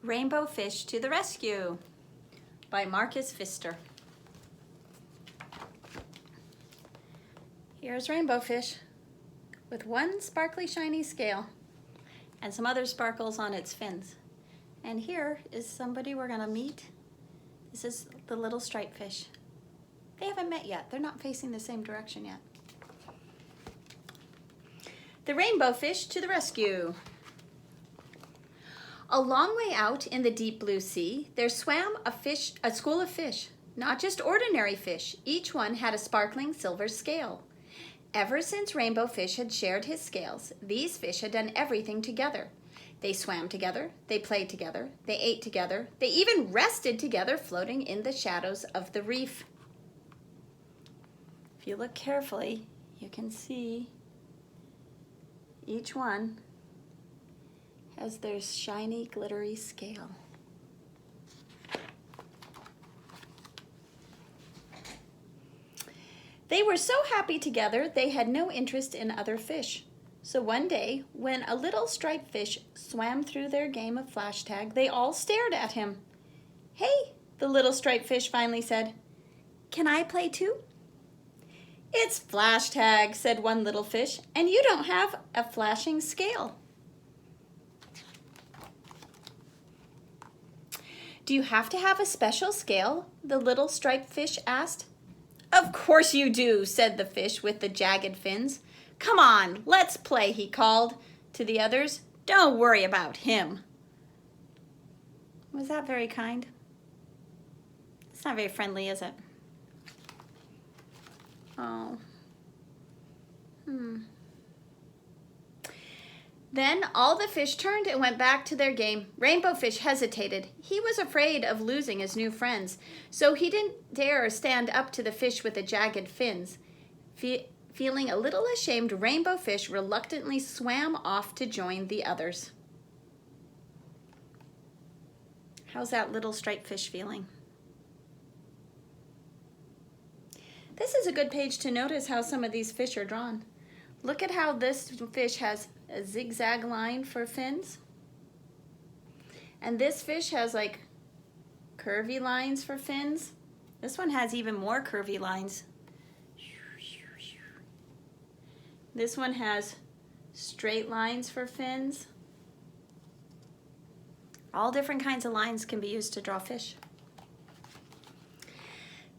Rainbow Fish to the Rescue by Marcus Pfister. Here's Rainbow Fish with one sparkly shiny scale and some other sparkles on its fins. And here is somebody we're gonna meet. This is the little striped fish. They haven't met yet. They're not facing the same direction yet. The Rainbow Fish to the Rescue. A long way out in the deep blue sea, there swam a school of fish, not just ordinary fish. Each one had a sparkling silver scale. Ever since Rainbow Fish had shared his scales, these fish had done everything together. They swam together, they played together, they ate together, they even rested together floating in the shadows of the reef. If you look carefully, you can see each one has their shiny, glittery scale. They were so happy together, they had no interest in other fish. So one day, when a little striped fish swam through their game of flash tag, they all stared at him. "Hey," the little striped fish finally said, "can I play too?" "It's flash tag," said one little fish, "and you don't have a flashing scale." "Do you have to have a special scale?" the little striped fish asked. "Of course you do," said the fish with the jagged fins. "Come on, let's play," he called to the others. "Don't worry about him." Was that very kind? It's not very friendly, is it? Oh. Then all the fish turned and went back to their game. Rainbow Fish hesitated. He was afraid of losing his new friends, so he didn't dare stand up to the fish with the jagged fins. Feeling a little ashamed, Rainbow Fish reluctantly swam off to join the others. How's that little striped fish feeling? This is a good page to notice how some of these fish are drawn. Look at how this fish has a zigzag line for fins. And this fish has like curvy lines for fins. This one has even more curvy lines. This one has straight lines for fins. All different kinds of lines can be used to draw fish.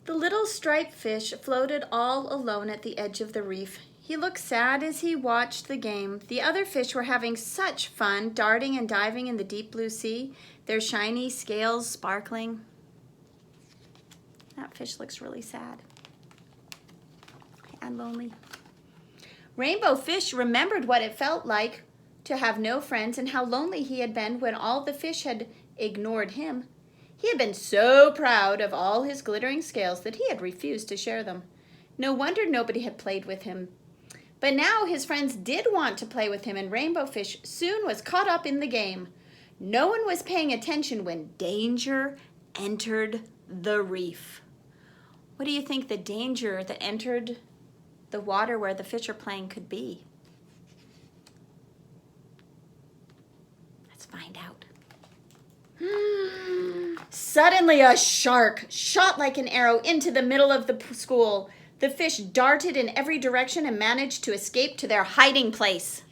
The little striped fish floated all alone at the edge of the reef. He looked sad as he watched the game. The other fish were having such fun, darting and diving in the deep blue sea, their shiny scales sparkling. That fish looks really sad and lonely. Rainbow Fish remembered what it felt like to have no friends and how lonely he had been when all the fish had ignored him. He had been so proud of all his glittering scales that he had refused to share them. No wonder nobody had played with him. But now his friends did want to play with him, and Rainbow Fish soon was caught up in the game. No one was paying attention when danger entered the reef. What do you think the danger that entered the water where the fish are playing could be? Let's find out. Suddenly a shark shot like an arrow into the middle of the school. The fish darted in every direction and managed to escape to their hiding place.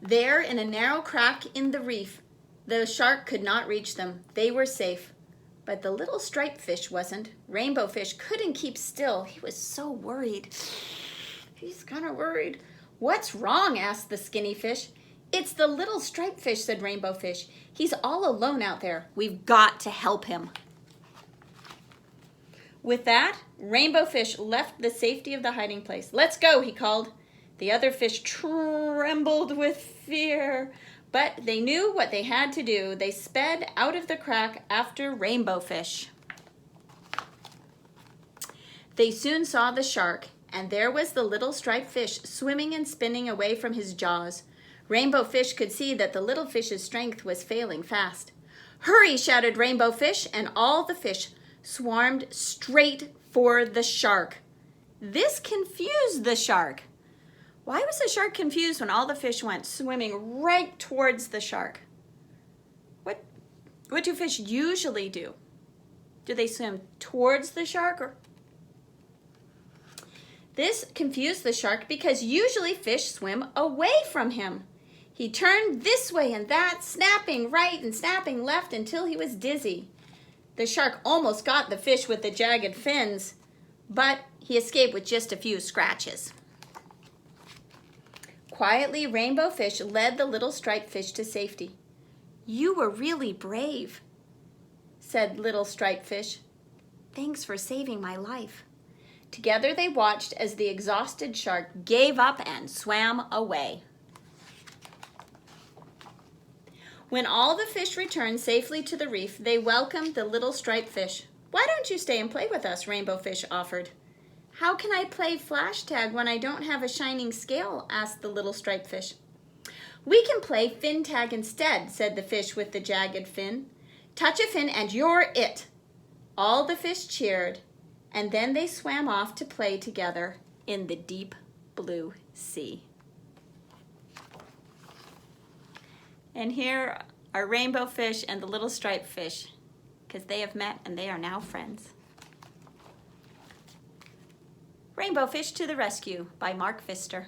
There, in a narrow crack in the reef, the shark could not reach them. They were safe. But the little striped fish wasn't. Rainbow Fish couldn't keep still. He was so worried. He's kind of worried. "What's wrong?" asked the skinny fish. "It's the little striped fish," said Rainbow Fish. "He's all alone out there. We've got to help him." With that, Rainbow Fish left the safety of the hiding place. "Let's go," he called. The other fish trembled with fear, but they knew what they had to do. They sped out of the crack after Rainbow Fish. They soon saw the shark, and there was the little striped fish swimming and spinning away from his jaws. Rainbow Fish could see that the little fish's strength was failing fast. "Hurry!" shouted Rainbow Fish, and all the fish swarmed straight for the shark. This confused the shark. Why was the shark confused when all the fish went swimming right towards the shark? What do fish usually do? Do they swim towards the shark or? This confused the shark because usually fish swim away from him. He turned this way and that, snapping right and snapping left until he was dizzy. The shark almost got the fish with the jagged fins, but he escaped with just a few scratches. Quietly, Rainbow Fish led the little striped fish to safety. "You were really brave," said little striped fish. "Thanks for saving my life." Together they watched as the exhausted shark gave up and swam away. When all the fish returned safely to the reef, they welcomed the little striped fish. "Why don't you stay and play with us?" Rainbow Fish offered. "How can I play flash tag when I don't have a shining scale?" asked the little striped fish. "We can play fin tag instead," said the fish with the jagged fin. "Touch a fin and you're it." All the fish cheered, and then they swam off to play together in the deep blue sea. And here are Rainbow Fish and the little striped fish, because they have met and they are now friends. Rainbow Fish to the Rescue by Mark Pfister.